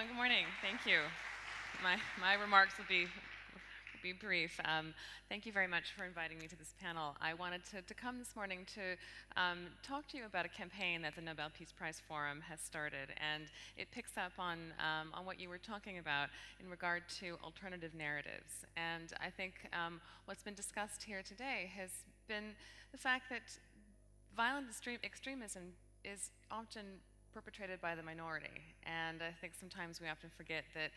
and good morning. Thank you. My remarks will be brief. Thank you very much for inviting me to this panel. I wanted to come this morning to talk to you about a campaign that the Nobel Peace Prize Forum has started, and it picks up on what you were talking about in regard to alternative narratives. And I think what's been discussed here today has been the fact that violent extremism is often perpetrated by the minority, and I think sometimes we often forget that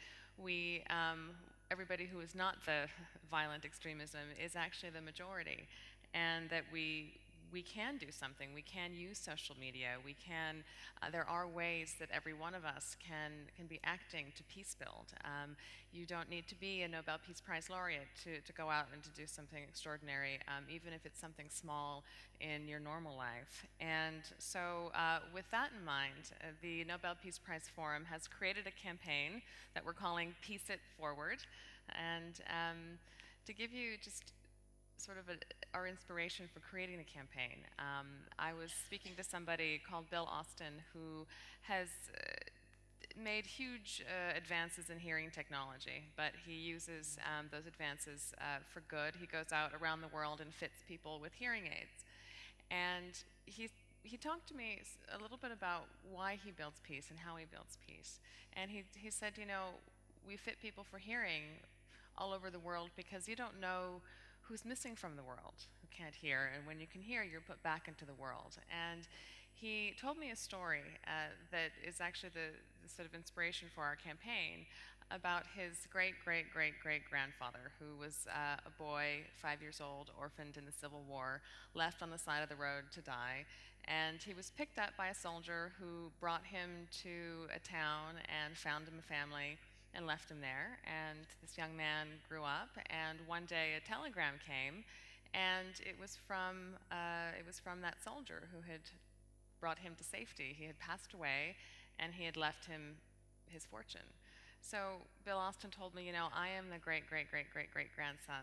everybody who is not the violent extremism is actually the majority, and that we can do something. We can use social media. We can. There are ways that every one of us can be acting to peace build. You don't need to be a Nobel Peace Prize laureate to go out and to do something extraordinary, even if it's something small in your normal life. And so, with that in mind, the Nobel Peace Prize Forum has created a campaign that we're calling Peace It Forward, and to give you just sort of our inspiration for creating the campaign. I was speaking to somebody called Bill Austin, who has made huge advances in hearing technology, but he uses those advances for good. He goes out around the world and fits people with hearing aids. And he talked to me a little bit about why he builds peace and how he builds peace. And he said, you know, we fit people for hearing all over the world because you don't know who's missing from the world, who can't hear, and when you can hear, you're put back into the world. And he told me a story that is actually the sort of inspiration for our campaign about his great-great-great-great-grandfather, who was a boy, 5 years old, orphaned in the Civil War, left on the side of the road to die, and he was picked up by a soldier who brought him to a town and found him a family and left him there. And this young man grew up, and one day a telegram came, and it was from that soldier who had brought him to safety. He had passed away, and he had left him his fortune. So Bill Austin told me, you know, I am the great-great-great-great-great-grandson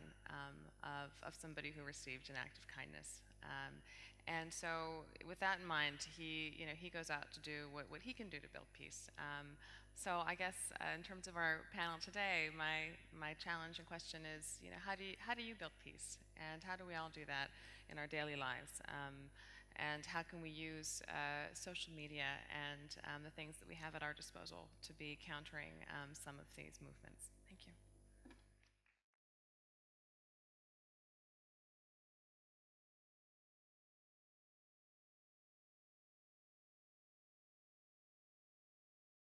of somebody who received an act of kindness. And so with that in mind, he goes out to do what he can do to build peace. So I guess in terms of our panel today, my challenge and question is, you know, how do you build peace, and how do we all do that in our daily lives? And how can we use social media and the things that we have at our disposal to be countering some of these movements? Thank you.